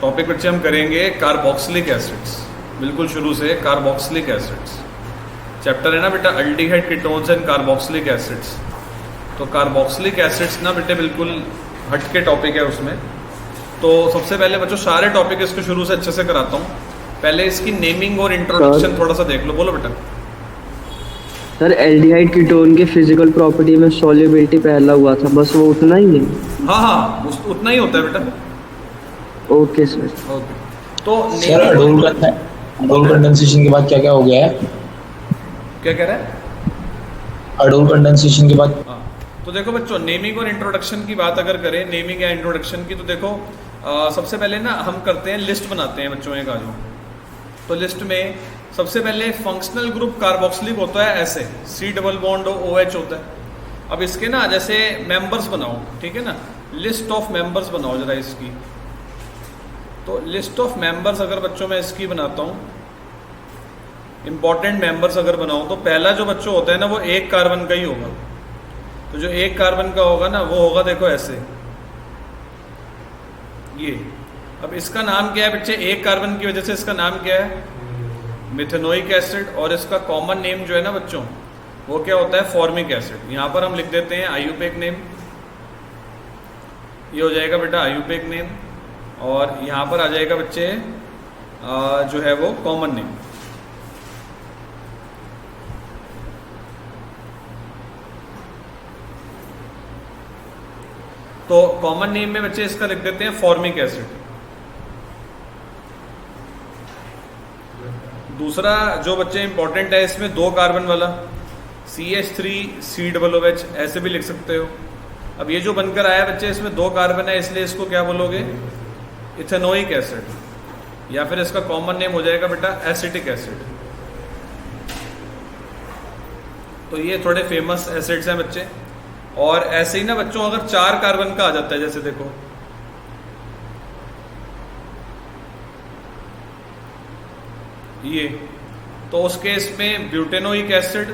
Topic बच्चे हम करेंगे कार्बोक्सिलिक एसिड्स, बिल्कुल शुरू से कार्बोक्सिलिक एसिड्स। चैप्टर है ना बेटा aldehyde ketones and carboxylic acids. तो कार्बोक्सिलिक एसिड्स ना बेटे बिल्कुल हट के टॉपिक है उसमें। तो सबसे पहले बच्चों सारे टॉपिक इसको शुरू से अच्छे से कराता हूँ। पहले इसकी नेमिंग और इंट्रोडक्शन थोड़ा सा देख लो। बोलो बेटा। सर एल्डिहाइड कीटोन के फिजिकल प्रॉपर्टी में सॉल्युबिलिटी पहला हुआ था, बस वो उतना ही है। हाँ उतना ही होता है बेटा। Okay sir. ओके तो सर अडोल कंडेंसेशन के बाद क्या क्या हो गया है? क्या कह रहा है? अडोल कंडेंसेशन के बाद हाँ तो देखो बच्चों नेमिंग और इंट्रोडक्शन की बात अगर करें, नेमिंग या इंट्रोडक्शन की, तो देखो सबसे पहले ना हम करते हैं लिस्ट बनाते हैं बच्चों एक आज। तो लिस्ट में सबसे पहले फंक्शनल ग्रुप कार्बोक्सिलिक होता है ऐसे, C डबल बॉन्ड OH होता है। अब इसके ना जैसे मेंबर्स बनाओ, ठीक है ना, लिस्ट ऑफ मेंबर्स बनाओ जरा इसकी। तो लिस्ट ऑफ मेंबर्स अगर बच्चों मैं इसकी बनाता हूँ, इंपॉर्टेंट मेंबर्स अगर बनाऊँ, तो पहला जो बच्चों होता है ना वो एक कार्बन का ही होगा। तो जो एक कार्बन का होगा ना वो होगा देखो ऐसे ये। अब इसका नाम क्या है बच्चे? एक कार्बन की वजह से इसका नाम क्या है? Methanoic acid. और इसका कॉमन नेम जो है ना बच्चों वो क्या होता है? Formic acid. यहाँ पर हम लिख देते हैं आयुपेक नेम, ये हो जाएगा बेटा आयुपेक नेम। और यहाँ पर आ जाएगा बच्चे जो है वो कॉमन नेम। तो कॉमन नेम में बच्चे इसका लिख देते हैं फॉर्मिक एसिड। दूसरा जो बच्चे इंपॉर्टेंट है इसमें दो कार्बन वाला CH3COOH ऐसे भी लिख सकते हो। अब ये जो बनकर आया बच्चे इसमें दो कार्बन है, इसलिए इसको क्या बोलोगे? Ethanoic acid. या फिर इसका कॉमन नेम हो जाएगा बेटा एसिटिक एसिड। तो ये थोड़े फेमस एसिड्स हैं बच्चे। और ऐसे ही ना बच्चों अगर चार कार्बन का आ जाता है, जैसे देखो ये, तो उस केस में ब्यूटेनोइक एसिड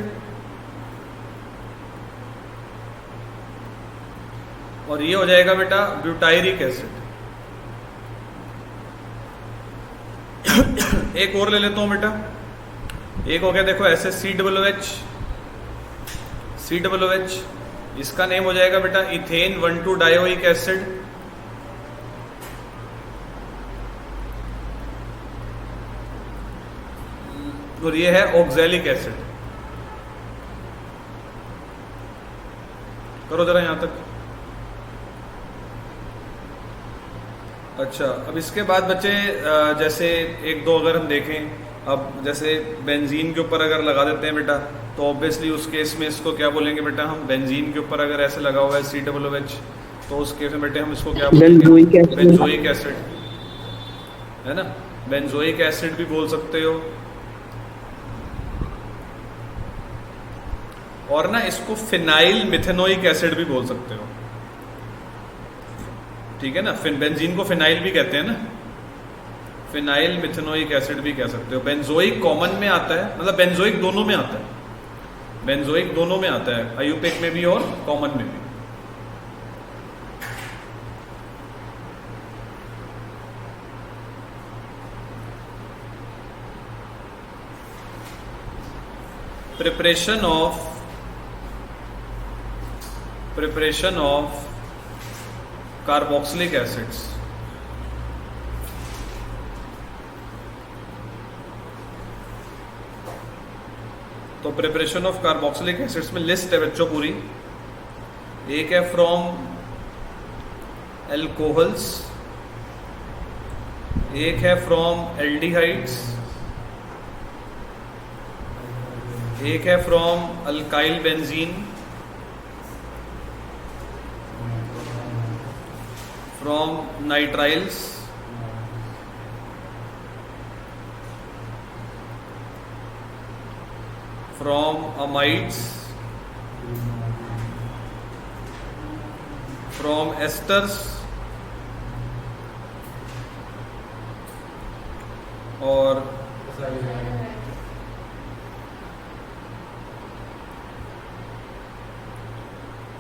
और ये हो जाएगा बेटा ब्यूटायरिक एसिड। एक और ले लेता हूं बेटा, एक हो गया देखो ऐसे COOH। इसका नेम हो जाएगा बेटा इथेन 1,2 डायोइक एसिड। और ये है ऑक्सैलिक एसिड। करो जरा यहां तक। अच्छा अब इसके बाद बच्चे जैसे एक दो अगर हम देखें, अब जैसे बेंजीन के ऊपर अगर लगा देते हैं बेटा, तो ऑब्वियसली उस केस में इसको क्या बोलेंगे बेटा हम? बेंजीन के ऊपर अगर ऐसे लगा हुआ है COOH, तो उस केस में बेटे हम इसको क्या बोलेंगे? बेंजोइक एसिड, है ना। बेंजोइक एसिड भी बोल सकते हो। और ना इसको फिनाइल मिथेनोइक एसिड भी बोल सकते हो, ठीक है ना। बेंजीन को फिनाइल भी कहते हैं ना, फिनाइल मिथेनोइक एसिड भी कह सकते हो। बेंजोइक कॉमन में आता है, मतलब बेंजोइक दोनों में आता है, बेंजोइक दोनों में आता है, आयुपेक में भी और कॉमन में भी। Preparation of carboxylic acids. तो प्रिपरेशन ऑफ कार्बोक्सिलिक एसिड्स में लिस्ट है बच्चों पूरी। एक है फ्रॉम एल्कोहल्स, एक है फ्रॉम एल्डिहाइड्स, एक है from alkyl benzene, from nitriles, from amides, from asters और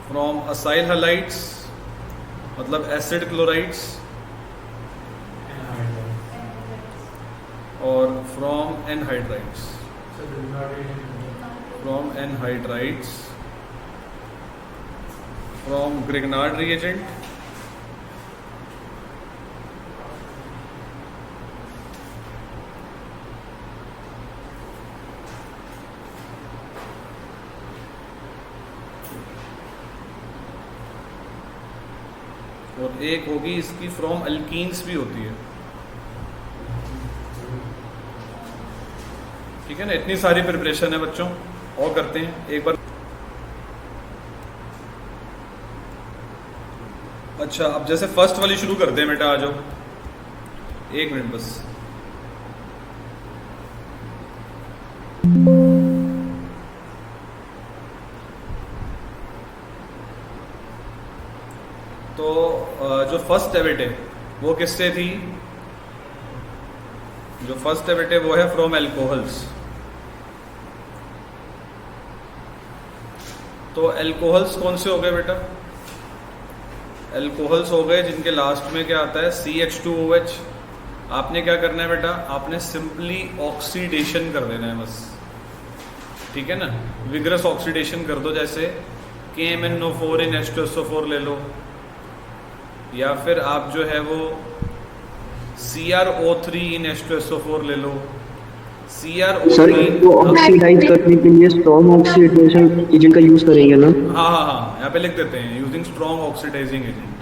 फ्रॉम असाइल हैलाइड्स, मतलब एसिड क्लोराइड्स, और from anhydrides, from anhydrides, from Grignard reagent, और एक होगी इसकी फ्रॉम अल्कीन्स भी होती है। ठीक है ना, इतनी सारी प्रिपरेशन है बच्चों, और करते हैं एक बार। अच्छा, अब जैसे फर्स्ट वाली शुरू करते हैं बेटा, आ जाओ, एक मिनट बस। तो जो फर्स्ट है बेटे वो किससे थी? जो फर्स्ट है बेटे वो है फ्रॉम एल्कोहल्स। तो एल्कोहल्स कौन से हो गए बेटा? एल्कोहल्स हो गए जिनके लास्ट में क्या आता है? CH2OH। आपने क्या करना है बेटा? आपने सिंपली ऑक्सीडेशन कर देना है बस, ठीक है ना, विग्रस ऑक्सीडेशन कर दो। जैसे KMnO4 in H2SO4 ले लो, या फिर आप जो है वो CrO3 in H2SO4 ले लो। सर इसको ऑक्सीडाइज करने के लिए स्ट्रॉन्ग ऑक्सीडेशन एजेंट का यूज करेंगे ना? हाँ हाँ हाँ, यहाँ पे लिख देते हैं यूजिंग स्ट्रॉन्ग ऑक्सीडाइजिंग एजेंट।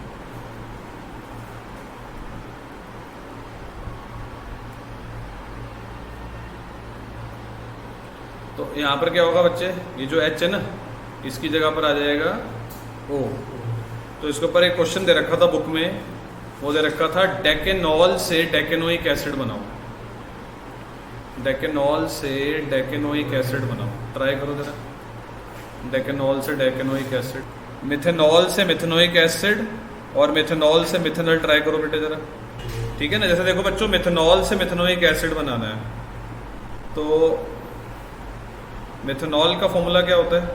तो यहाँ पर क्या होगा बच्चे? ये जो H है ना, इसकी जगह पर आ जाएगा O। तो इसके ऊपर एक क्वेश्चन दे रखा था बुक में, वो दे रखा था डेकेनॉल से डेकेनोइक एसिड बनाओ। डेकेनॉल से डेकेनोइक एसिड बनाओ, ट्राई करो जरा। डेकेनॉल से डेकेनोइक एसिड, मिथेनॉल से मिथेनोइक एसिड, और मिथेनॉल से मिथेनॉल ट्राई करो बेटे जरा। ठीक है ना, जैसे देखो बच्चों, मिथेनॉल से मिथेनोइक एसिड बनाना है, तो मिथेनॉल का फॉर्मूला क्या होता है?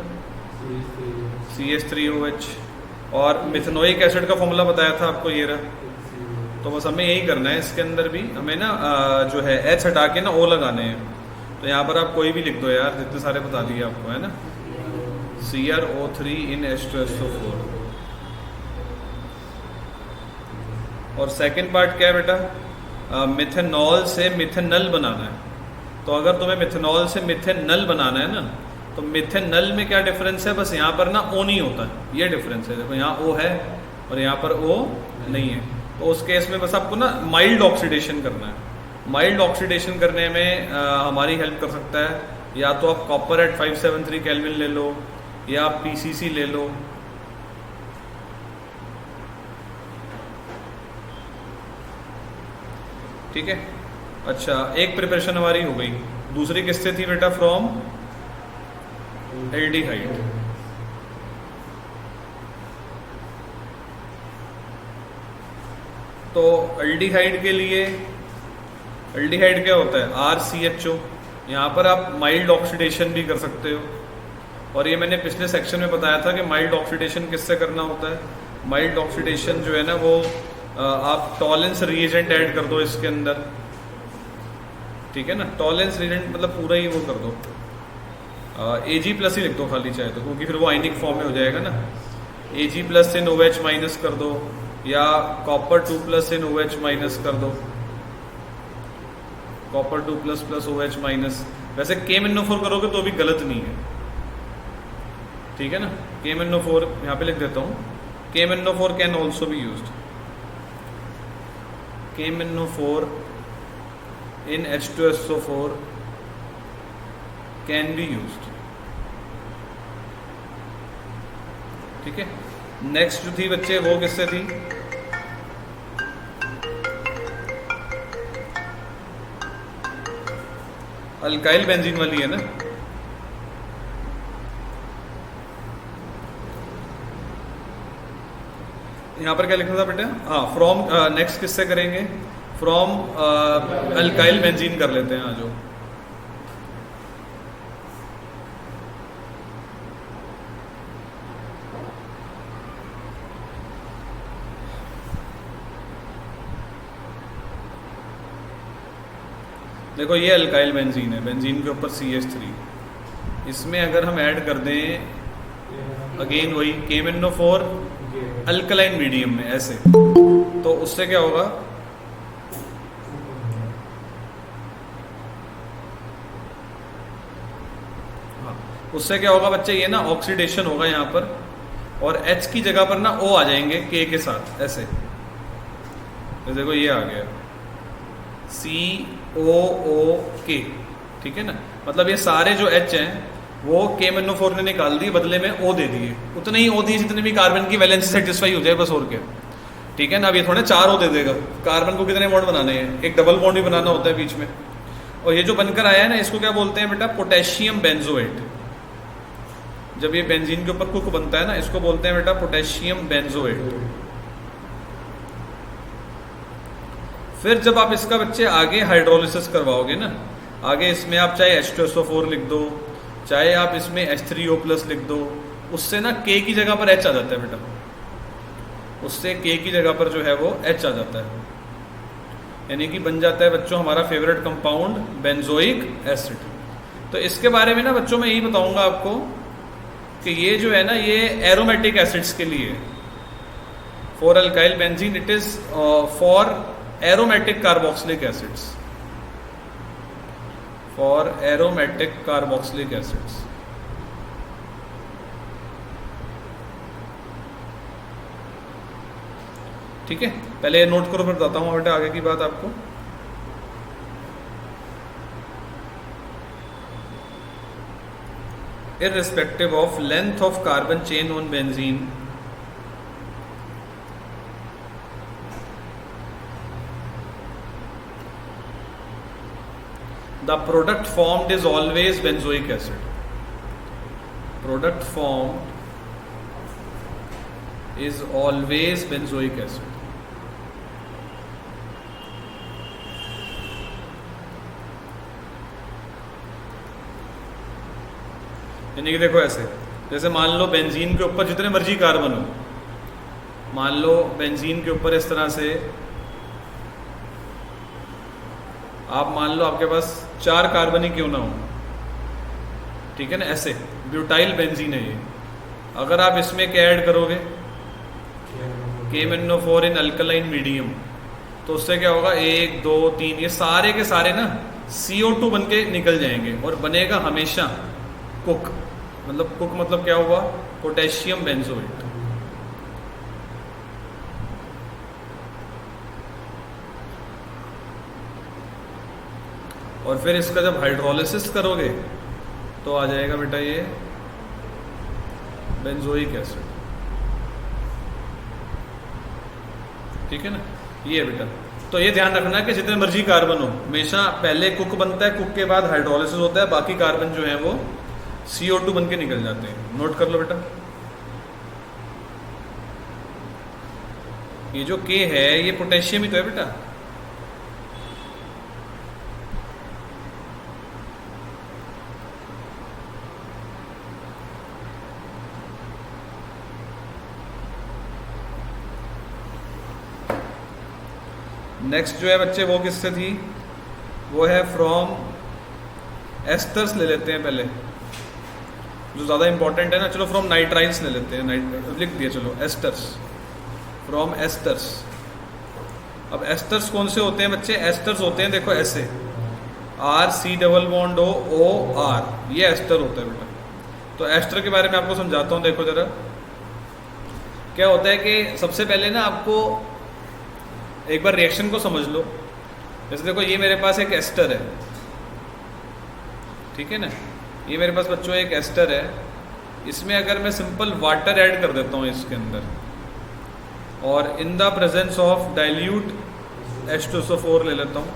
CH3OH। और मिथेनोइक एसिड का फॉर्मूला बताया था आपको, ये रहा। तो बस हमें यही करना है, इसके अंदर भी हमें ना जो है H हटा के ना O लगाने हैं। तो यहाँ पर आप कोई भी लिख दो यार, जितने सारे बता दिए आपको, है ना। CrO3 in H2SO4। और सेकंड पार्ट क्या है बेटा? मिथेनॉल से मिथेनल बनाना है। तो अगर तुम्हें मिथेनॉल से मिथेनल बनाना है ना, तो मिथेनल में क्या डिफरेंस है? बस यहाँ पर ना O नहीं होता, ये डिफरेंस है। देखो यहाँ O है और यहाँ पर O नहीं है। तो उस केस में बस आपको ना माइल्ड ऑक्सीडेशन करना है। माइल्ड ऑक्सीडेशन करने में हमारी हेल्प कर सकता है, या तो आप कॉपर एट 573 केल्विन ले लो, या आप PCC ले लो। ठीक है, अच्छा, एक प्रिपरेशन हमारी हो गई। दूसरी किससे थी बेटा? From aldehyde. तो एल्डिहाइड के लिए, एल्डिहाइड क्या होता है? RCHO। यहाँ पर आप माइल्ड ऑक्सीडेशन भी कर सकते हो, और ये मैंने पिछले सेक्शन में बताया था कि माइल्ड ऑक्सीडेशन किससे करना होता है। माइल्ड ऑक्सीडेशन जो है ना, वो आप टॉलेंस रिएजेंट ऐड कर दो इसके अंदर, ठीक है ना। टॉलेंस रिएजेंट मतलब पूरा ही वो कर दो, Ag+ ही लिख दो खाली चाहे तो, क्योंकि फिर वो आयनिक फॉर्म में हो जाएगा ना। Ag+ in OH- कर दो, या कॉपर 2+ in OH- कर दो, कॉपर 2+ OH-। वैसे KMnO4 करोगे तो भी गलत नहीं है, ठीक है ना। KMnO4 यहाँ पे लिख देता हूँ, KMnO4 can also be used. KMnO4 in H2SO4 can be used, ठीक है। नेक्स्ट जो थी बच्चे, वो किससे थी? अल्काइल बेंजीन वाली है ना। यहाँ पर क्या लिखना था बेटा? हाँ, फ्रॉम, नेक्स्ट किससे करेंगे? फ्रॉम अल्काइल बेंजीन कर लेते हैं। आ जाओ, देखो ये अल्काइल बेंजीन है, बेंजीन के ऊपर CH3, इसमें अगर हम ऐड कर दें अगेन वही KMnO4 अल्कलाइन मीडियम में ऐसे, तो उससे क्या होगा, उससे क्या होगा बच्चे, ये ना ऑक्सीडेशन होगा यहाँ पर, और H की जगह पर ना O आ जाएंगे K के साथ ऐसे, तो देखो ये आ गया COOK, ठीक है ना। मतलब ये सारे जो H हैं वो KMnO4 ने निकाल दिए, बदले में O दे दिए, उतने ही O दिए जितने भी कार्बन की वैलेंसी सेटिस्फाई हो जाए बस, और क्या, ठीक है ना। अब ये थोड़े 4 O दे देगा, कार्बन को कितने बॉन्ड बनाने हैं, एक डबल बॉन्ड भी बनाना होता है बीच में। और ये जो बनकर आया है ना, इसको क्या बोलते हैं बेटा, पोटेशियम बेंजोएट। जब ये बेंजीन के ऊपर कुक बनता है ना, इसको बोलते हैं बेटा पोटेशियम बेंजोएट। फिर जब आप इसका बच्चे आगे हाइड्रोलिसिस करवाओगे ना, आगे इसमें आप चाहे H2SO4 लिख दो, चाहे आप इसमें H3O+ लिख दो, उससे ना K की जगह पर H आ जाता है बेटा, उससे K की जगह पर जो है वो H आ जाता है, यानी कि बन जाता है बच्चों हमारा फेवरेट कंपाउंड बेंजोइक एसिड। तो इसके बारे में ना बच्चों मैं यही बताऊंगा आपको कि ये जो है ना, ये एरोमेटिक एसिड्स के लिए, for alkyl benzene it is for aromatic carboxylic acids, for aromatic carboxylic acids. ठीक है, पहले ये नोट करो, फिर बताता हूँ बेटा आगे की बात आपको। Irrespective of length of carbon chain on benzene, the product formed is always benzoic acid. Product formed is always benzoic acid. यानी कि देखो ऐसे, जैसे मान लो बेंजीन के ऊपर जितने मर्जी कार्बन हो, मान लो बेंजीन के ऊपर इस तरह से आप मान लो आपके पास 4 कार्बन ही क्यों ना हो, ठीक है ना, ऐसे ब्यूटाइल बेंजीन है ये। अगर आप इसमें क्या ऐड करोगे, KMnO4 इन अल्कलाइन मीडियम, तो उससे क्या होगा, 1 2 3 ये सारे के सारे ना CO2 बन के निकल जाएंगे, और बनेगा हमेशा कुक। मतलब क्या हुआ, पोटेशियम बेंजोएट। और फिर इसका जब हाइड्रोलिसिस करोगे तो आ जाएगा बेटा ये बेंजोइक एसिड, ठीक है ना। ये है बेटा, तो ये ध्यान रखना कि जितने मर्जी कार्बन हो, हमेशा पहले कुक बनता है, कुक के बाद हाइड्रोलिसिस होता है, बाकी कार्बन जो है वो CO2 बन के निकल जाते हैं। नोट कर लो बेटा, ये जो K है ये पोटेशियम ही तो है बेटा। नेक्स्ट जो है बच्चे वो किससे थी, वो है फ्रॉम एस्टर्स ले लेते हैं पहले, जो ज़्यादा इंपॉर्टेंट है ना। चलो फ्रॉम नाइट्राइल्स ले लेते हैं, लिख दिया, चलो एस्टर्स, फ्रॉम एस्टर्स। अब एस्टर्स कौन से होते हैं बच्चे, एस्टर्स होते हैं देखो ऐसे, RC⋅O⋅OR, ये एस्टर होता है बेटा। तो एस्टर के बारे में आपको समझाता हूँ, देखो जरा क्या होता है कि सबसे पहले ना आपको एक बार रिएक्शन को समझ लो। जैसे देखो ये मेरे पास एक एस्टर है, ठीक है ना, ये मेरे पास बच्चों एक एस्टर है, इसमें अगर मैं सिंपल वाटर ऐड कर देता हूँ इसके अंदर, और in the presence of dilute H2SO4 ले लेता हूँ,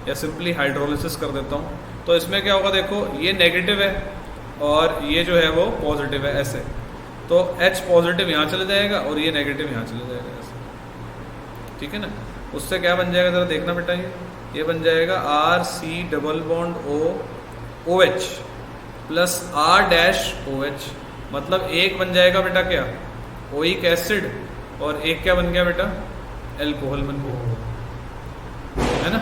या सिंपली हाइड्रोलिसिस कर देता हूँ, तो इसमें क्या होगा, देखो ये नेगेटिव है और ये जो है वो पॉजिटिव है ऐसे, तो H पॉजिटिव यहाँ चले जाएगा और ये नेगेटिव यहाँ चले जाएगा ऐसे, ठीक है ना। उससे क्या बन जाएगा जरा देखना बेटा, ये बन जाएगा RC⋅OH प्लस R'OH, मतलब एक बन जाएगा बेटा क्या, ओइक एसिड, और एक क्या बन गया बेटा, एल्कोहल बन गया, है ना।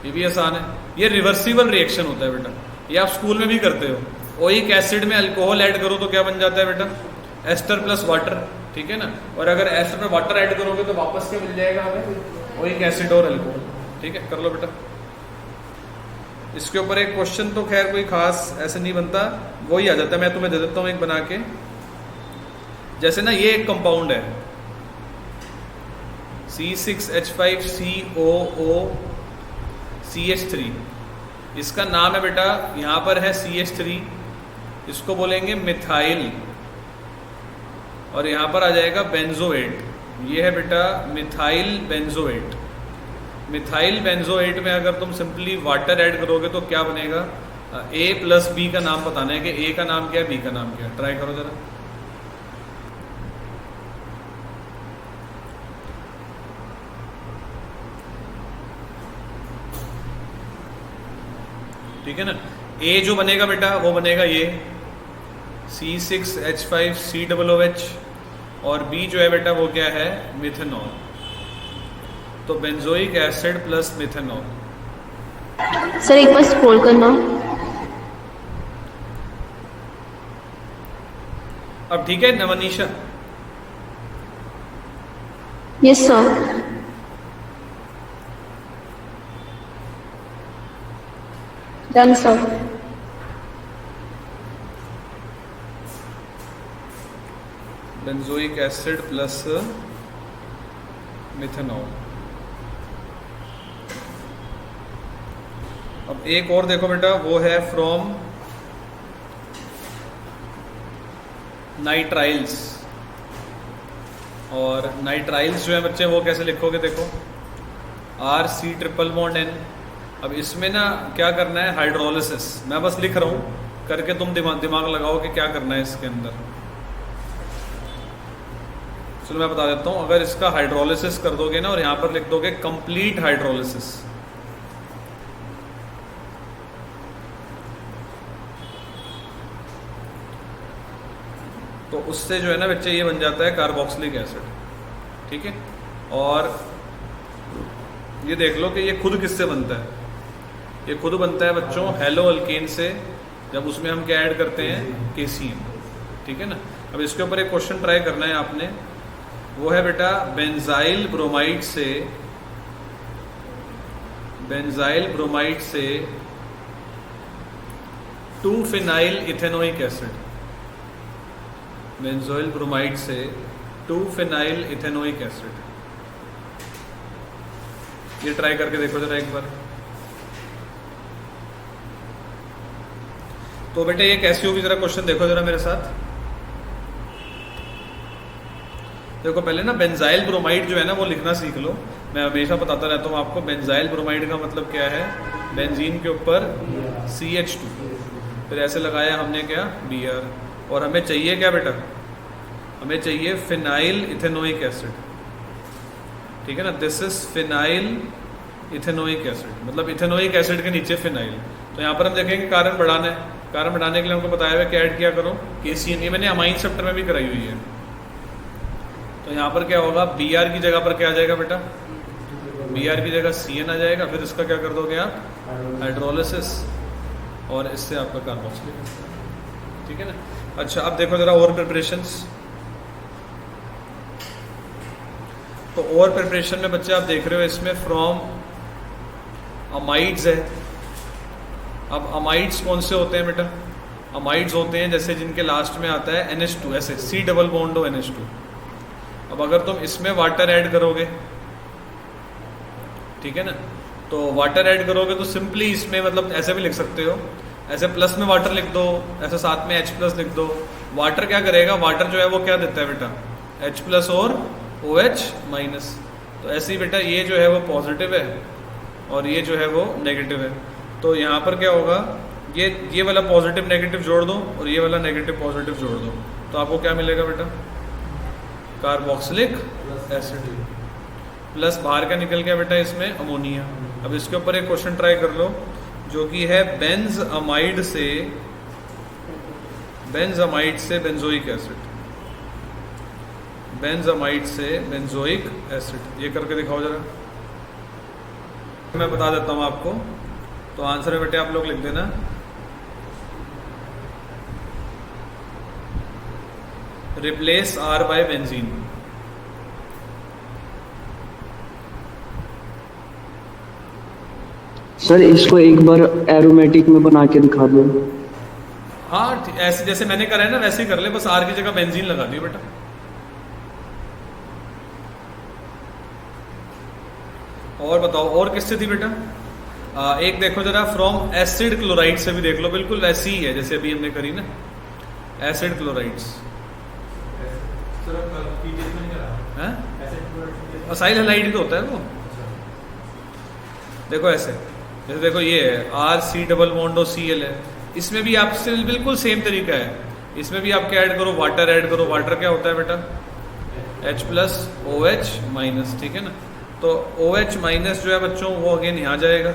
ये भी आसान है। ये रिवर्सिबल रिएक्शन होता है बेटा, ये आप स्कूल में भी करते हो। ओइक एसिड में अल्कोहल ऐड करो तो क्या बन जाता है बेटा, एस्टर प्लस वाटर, ठीक है ना। और अगर एस्टर में वाटर ऐड करोगे तो वापस क्या मिल जाएगा हमें, ओइक एसिड और अल्कोहल, ठीक है। कर लो बेटा। इसके ऊपर एक क्वेश्चन तो खैर कोई खास ऐसे नहीं बनता, वही आ जाता है, मैं तुम्हें दे देता हूँ एक बना के। जैसे ना ये एक कंपाउंड है C6H5COO CH3, इसका नाम है बेटा, यहाँ पर है CH3, इसको बोलेंगे मिथाइल, और यहाँ पर आ जाएगा बेंजोएट, ये है बेटा मिथाइल बेंजोएट। मिथाइल बेंजोएट में अगर तुम सिंपली वाटर ऐड करोगे तो क्या बनेगा, A प्लस B का नाम बताना है कि A का नाम क्या है, B का नाम क्या है। ट्राई करो जरा। ठीक है ना। A जो बनेगा बेटा वो बनेगा ये C6H5COOH, और B जो है बेटा वो क्या है, मिथेनॉल। तो benzoic acid plus methanol. Sir एक बार स्क्रॉल करना। अब ठीक है Navnisha, yes sir. Done sir. Benzoic acid plus methanol. अब एक और देखो बेटा, वो है फ्रॉम नाइट्राइल्स, और नाइट्राइल्स जो है बच्चे वो कैसे लिखोगे, देखो RC�BN। अब इसमें ना क्या करना है, हाइड्रोलिसिस, मैं बस लिख रहा हूँ, करके तुम दिमाग लगाओ कि क्या करना है इसके अंदर। चलो मैं बता देता हूँ, अगर इसका हाइड्रोलिसिस कर दोगे ना और यहाँ पर लिख दोगे कंप्लीट हाइड्रोलिसिस, तो उससे जो है ना बच्चे ये बन जाता है कार्बोक्सिलिक एसिड, ठीक है। और ये देख लो कि ये खुद किससे बनता है, ये खुद बनता है बच्चों हेलो अल्केन से, जब उसमें हम क्या ऐड करते हैं, KCl, ठीक है ना। अब इसके ऊपर एक क्वेश्चन ट्राई करना है आपने, वो है बेटा बेंजाइल ब्रोमाइड से 2-फिनाइल इथेनोइक एसिड, बेंजोइल ब्रोमाइड से 2-फिनाइल इथेनोइक एसिड। ये ट्राई करके देखो जरा एक बार। तो बेटे ये कैसी होगी, जरा क्वेश्चन देखो जरा मेरे साथ। देखो पहले ना बेंजाइल ब्रोमाइड जो है ना वो लिखना सीख लो, मैं हमेशा बताता रहता हूँ आपको। बेंजाइल ब्रोमाइड का मतलब क्या है, बेंजीन के ऊपर CH2, फिर ऐसे लगाया हमने क्या, Br, और हमें चाहिए क्या बेटा, हमें चाहिए फिनाइल इथेनोइक एसिड, ठीक है ना। This is phenyl ethanoic acid, मतलब इथेनोइक एसिड के नीचे फिनाइल। तो यहाँ पर हम देखेंगे कार्बन बढ़ाना है, कार्बन बढ़ाने के लिए हमको बताया हुआ क्या ऐड किया करो, KCl। ये मैंने अमाइन चैप्टर में भी कराई हुई है। तो यहाँ पर क्या होगा, Br की जगह पर क्या आ जाएगा बेटा, Br की जगह CN आ जाएगा, फिर इसका क्या कर दोगे आप, हाइड्रोलिसिस, और इससे आपका कार्बोक्सिलिक, ठीक है ना। अच्छा अब देखो जरा और प्रिपरेशंस। तो और प्रिपरेशन में बच्चे आप देख रहे हो इसमें फ्रॉम अमाइड्स है। अब अमाइड्स कौन से होते हैं बेटा, अमाइड्स होते हैं जैसे जिनके लास्ट में आता है NH2, ऐसे C∪O NH2। अब अगर तुम इसमें वाटर ऐड करोगे, ठीक है ना, तो वाटर ऐड करोगे तो सिंपली इसमें मतलब ऐसे भी लिख सकते हो, ऐसे प्लस में वाटर लिख दो, ऐसे साथ में H+ लिख दो। वाटर क्या करेगा, वाटर जो है वो क्या देता है बेटा, H+ और OH-। तो ऐसे ही बेटा ये जो है वो पॉजिटिव है और ये जो है वो नेगेटिव है। तो यहाँ पर क्या होगा, ये वाला पॉजिटिव नेगेटिव जोड़ दो और ये वाला नेगेटिव पॉजिटिव जोड़ दो, तो आपको क्या मिलेगा बेटा, कार्बोक्सिलिक एसिड, प्लस बाहर का निकल गया बेटा इसमें अमोनिया। अब इसके ऊपर एक क्वेश्चन ट्राई कर लो जो कि है बेंजअमाइड से बेंजोइक एसिड, बेंजअमाइड से बेंजोइक एसिड। ये करके दिखाओ जरा, मैं बता देता हूँ आपको। तो आंसर में बेटे आप लोग लिख देना replace R by benzene. Sir इसको एक बार एरोमेटिक में बना के दिखा दो। हाँ ऐसे जैसे मैंने करा है ना वैसे ही कर ले, बस R की जगह बेंजीन लगा दियो बेटा। और बताओ और किससे थी बेटा? एक देखो जरा फ्रॉम एसिड क्लोराइड से भी देख लो, बिल्कुल वैसी ही है जैसे अभी हमने करी ना एसिड क्लोराइड्स। असाइल हैलाइड भी होता है वो। देखो ऐसे जैसे देखो ये है RC डबल बॉन्ड और Cl है, इसमें भी आपसे बिल्कुल सेम तरीका है। इसमें भी आप क्या ऐड करो, वाटर ऐड करो। वाटर क्या होता है बेटा? H प्लस OH माइनस, ठीक है ना। तो OH माइनस जो है बच्चों वो अगेन यहाँ जाएगा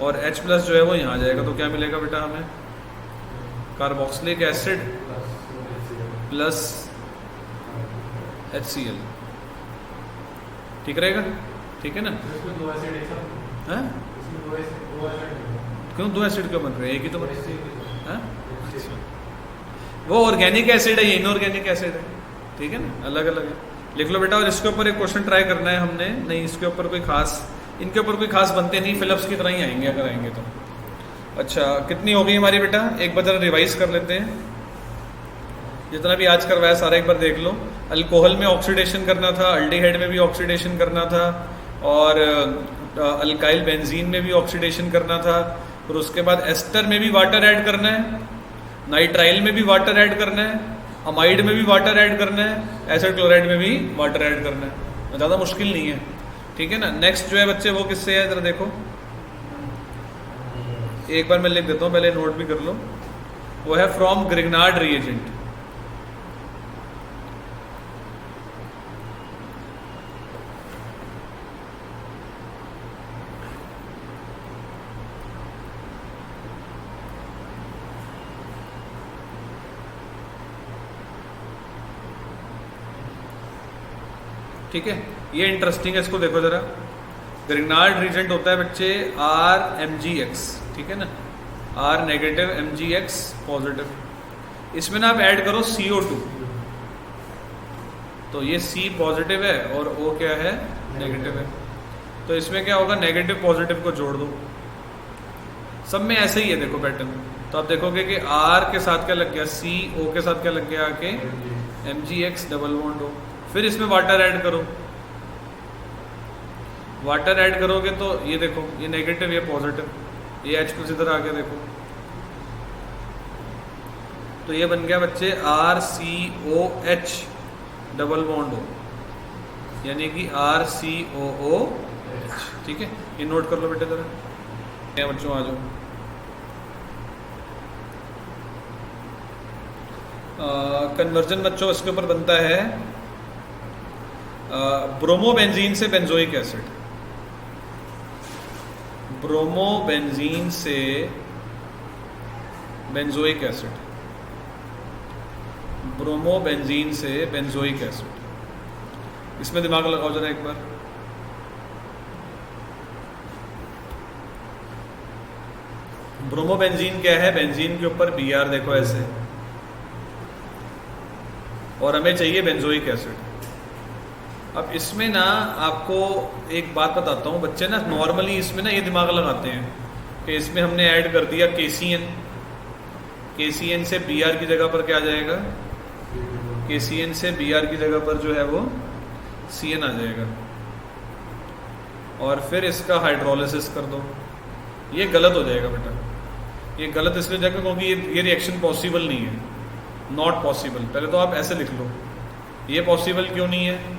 और H प्लस जो है वो यहाँ जाएगा। तो क्या मिलेगा बेटा हमें? कार्बोक्सिलिक एसिड प्लस HCl, ठीक रहेगा, ठीक है ना। हाँ? क्यों दो एसिड क्यों बन रहे हैं? एक ही तो बन रहे हैं। वो ऑर्गेनिक एसिड है, ये इनऑर्गेनिक एसिड है, ठीक है ना, अलग अलग है। लिख लो बेटा। और इसके ऊपर एक क्वेश्चन ट्राई करना है हमने। नहीं इसके ऊपर कोई खास, इनके ऊपर कोई खास बनते नहीं, फिलिप्स की तरह ही आएंगे अगर आएंगे तो। अच्छा कितनी हो गई हमारी बेटा? एक बार जरा रिवाइज कर लेते हैं। जितना भी आज करवाया सारा एक बार देख लो। अल्कोहल में ऑक्सीडेशन करना था, अल्डिहाइड में भी ऑक्सीडेशन करना था, और अल्काइल बेंजीन में भी ऑक्सीडेशन करना था, और उसके बाद एस्टर में भी वाटर ऐड करना है, नाइट्राइल में भी वाटर ऐड करना है, अमाइड में भी वाटर ऐड करना है, एसिड क्लोराइड में भी वाटर ऐड करना है। ज़्यादा मुश्किल नहीं है, ठीक है ना। नेक्स्ट जो है बच्चे वो किससे है जरा देखो, एक बार मैं लिख देता हूँ, पहले नोट भी कर लो। वो है फ्रॉम ग्रिग्नार्ड रिएजेंट। ठीक है, ये इंटरेस्टिंग है, इसको देखो जरा। ग्रिग्नार्ड रिएजेंट होता है बच्चे RMgX, ठीक है ना, R नेगेटिव MgX पॉजिटिव। इसमें ना आप ऐड करो CO2, तो ये C पॉजिटिव है और O क्या है? नेगेटिव है। तो इसमें क्या होगा? नेगेटिव पॉजिटिव को जोड़ दो। सब में ऐसे ही है देखो पैटर्न। तो आप देखोगे कि R के साथ क्या लग गया? C, O के साथ क्या लग गया आके? MgX double bond O। फिर इसमें वाटर ऐड करो। वाटर ऐड करोगे तो ये देखो, ये नेगेटिव ये पॉजिटिव, ये H प्लस इधर आ गया देखो। तो ये बन गया बच्चे RCOH डबल बॉन्ड O, यानी कि RCOOH, ठीक है। ये नोट कर लो बेटे जरा। क्या बच्चों आ जाओ। कन्वर्जन बच्चों इसके ऊपर बनता है ब्रोमोबेंजीन से बेंजोइक एसिड। ब्रोमोबेंजीन से बेंजोइक एसिड, ब्रोमोबेंजीन से बेंजोइक एसिड। इसमें दिमाग लगाओ जरा एक बार। ब्रोमोबेंजीन क्या है? बेंजीन के ऊपर Br देखो ऐसे, और हमें चाहिए बेंजोइक एसिड। अब इसमें ना आपको एक बात बताता हूँ, बच्चे ना नॉर्मली इसमें ना ये दिमाग लगाते हैं कि इसमें हमने ऐड कर दिया KCN, KCN से Br की जगह पर क्या आ जाएगा? KCN से Br की जगह पर जो है वो Cn आ जाएगा, और फिर इसका हाइड्रोलिसिस कर दो। ये गलत हो जाएगा बेटा। ये गलत इसलिए जाएगा क्योंकि ये रिएक्शन पॉसिबल नहीं है, नॉट पॉसिबल। पहले तो आप ऐसे लिख लो, ये पॉसिबल क्यों नहीं है?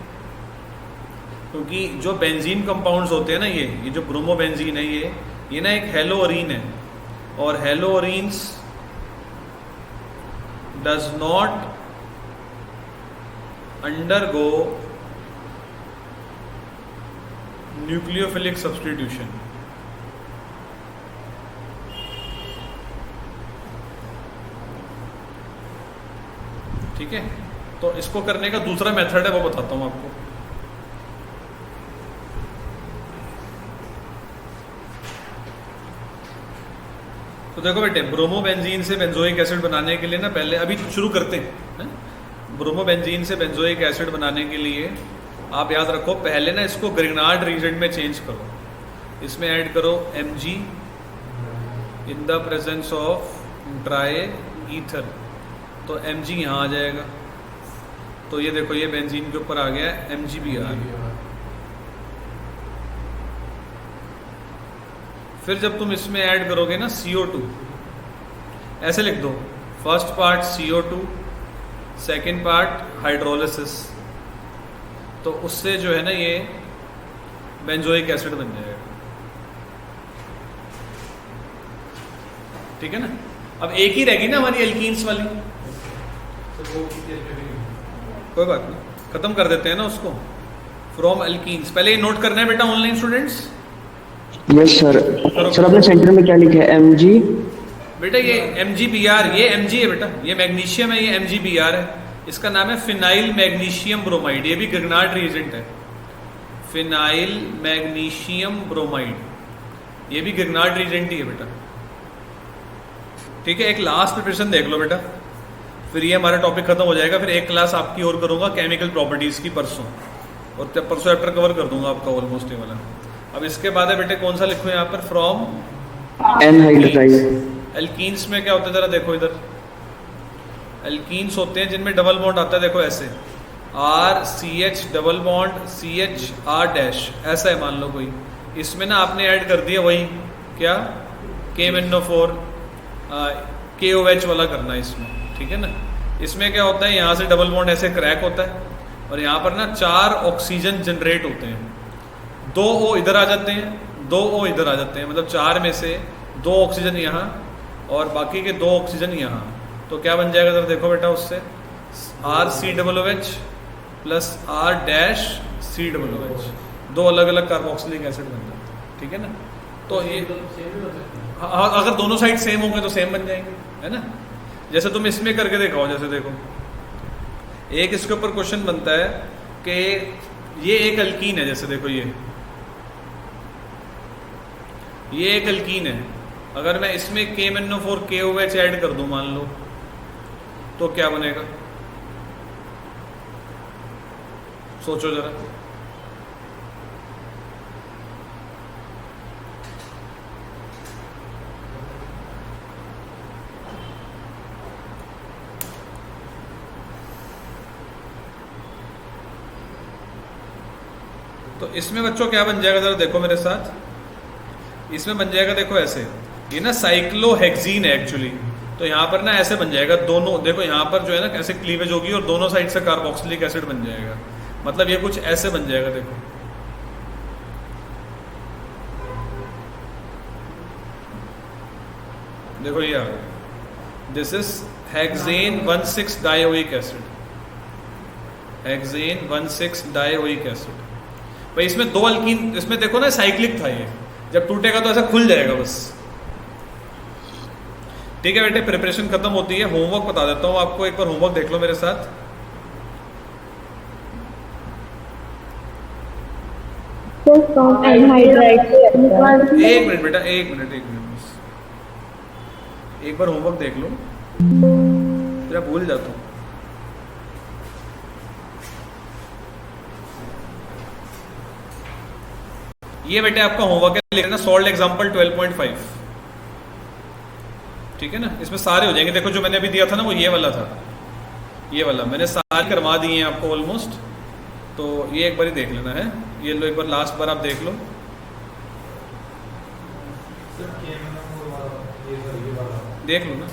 क्योंकि जो बेंजीन कंपाउंड्स होते हैं ना, ये जो ब्रोमोबेंजीन है ये ना एक हेलोअरीन है, और haloarenes does not undergo nucleophilic substitution. ठीक है, तो इसको करने का दूसरा मेथड है, वो बताता हूं आपको। तो देखो बेटे, ब्रोमोबेंजीन से बेंजोइक एसिड बनाने के लिए ना, पहले अभी शुरू करते हैं। ब्रोमोबेंजीन से बेंजोइक एसिड बनाने के लिए आप याद रखो, पहले ना इसको ग्रिग्नार्ड रीजेंट में चेंज करो। इसमें ऐड करो Mg in the presence of dry ether, तो Mg यहाँ आ जाएगा। तो ये देखो, ये बेंजीन के ऊपर आ गया MgBr। फिर जब तुम इसमें ऐड करोगे ना CO2, ऐसे लिख दो, first part CO2, second part hydrolysis, तो उससे जो है ना ये बेंजोइक एसिड बन जाएगा। ठीक है ना। अब एक ही रहेगी ना हमारी एल्कीन्स वाली, कोई बात नहीं, खत्म कर देते हैं ना उसको। फ्रॉम एल्कीन्स, पहले ये नोट करना है बेटा online students. Yes sir. Sir आपने सेंटर में क्या लिखा है? Mg बेटा ये MgBr, ये Mg है बेटा, ये मैग्नीशियम है, ये MgBr है। इसका नाम है फिनाइल मैग्नीशियम ब्रोमाइड, ये भी ग्रिग्नार्ड रिएजेंट है। फिनाइल मैग्नीशियम ब्रोमाइड, ये भी ग्रिग्नार्ड रिएजेंट ही है बेटा। ठीक है, एक लास्ट प्रिपरेशन देख लो बेटा, फिर ये हमारा टॉपिक खत्म हो जाएगा। फिर एक क्लास आपकी और करूंगा केमिकल प्रॉपर्टीज की परसों, और परसों चैप्टर कवर कर दूंगा आपका ऑलमोस्ट ये वाला। अब इसके बाद है बेटे, कौन सा लिखो यहाँ पर? From anhydride. एल्कीन्स में क्या होता है जरा देखो इधर, एल्कीन्स होते हैं जिनमें डबल बॉन्ड आता है, देखो ऐसे RCH double bond CHR dash, ऐसा है मान लो कोई। इसमें ना आपने ऐड कर दिया वही क्या, KMnO4 KOH वाला करना है इसमें। ठीक है ना। इसमें क्या होता है, यहाँ से डबल बॉन्ड ऐसे क्रैक होता है, और यहाँ पर ना 4 ऑक्सीजन जनरेट होते हैं। 2 O इधर आ जाते हैं, 2 O इधर आ जाते हैं, मतलब 4 में से 2 ऑक्सीजन यहाँ और बाकी के 2 ऑक्सीजन यहाँ। तो क्या बन जाएगा जरा देखो बेटा, उससे RCOOH plus R dash COOH, 2 अलग अलग कार्बोक्सिलिक एसिड बन जाते हैं। ठीक है ना। तो ये अगर दोनों साइड सेम होंगे तो सेम बन जाएंगे, है ना। जैसे तुम इसमें करके दिखाओ, जैसे देखो एक इसके ऊपर क्वेश्चन बनता है कि ये एक अल्कीन है, जैसे देखो ये एक अल्कीन है। अगर मैं इसमें KMnO4 KOH ऐड कर दूं मान लो, तो क्या बनेगा, सोचो जरा। तो इसमें बच्चों क्या बन जाएगा जरा देखो मेरे साथ, इसमें बन जाएगा देखो ऐसे, ये ना साइक्लोहेक्सीन है एक्चुअली। तो यहाँ पर ना ऐसे बन जाएगा, दोनों देखो यहाँ पर जो है ना ऐसे क्लीवेज होगी और दोनों साइड से कार्बोक्सिलिक एसिड बन जाएगा, मतलब ये कुछ ऐसे बन जाएगा। देखो देखो ये आ गया, this is hexane 1,6 dioic acid, hexane 1,6 dioic acid. भाई इसमें 2 अल्कीन, इसमें देखो ना साइक्लिक था, ये जब टूटेगा तो ऐसा खुल जाएगा बस। ठीक है बेटे, प्रिपरेशन खत्म होती है। होमवर्क बता देता हूँ आपको, एक बार होमवर्क देख लो मेरे साथ। एक मिनट बेटा, एक मिनट बस, एक बार होमवर्क देख लो, तेरा भूल जाता हूँ। ये बेटे आपका होमवर्क है, लिखना सॉल्व एग्जांपल 12.5। ठीक है ना। इसमें सारे हो जाएंगे। देखो जो मैंने अभी दिया था ना वो ये वाला था, ये वाला मैंने सारे करवा दिए हैं आपको ऑलमोस्ट। तो ये एक बार ही देख लेना है, ये लो एक बार लास्ट बार आप देख लो। देख लो ना।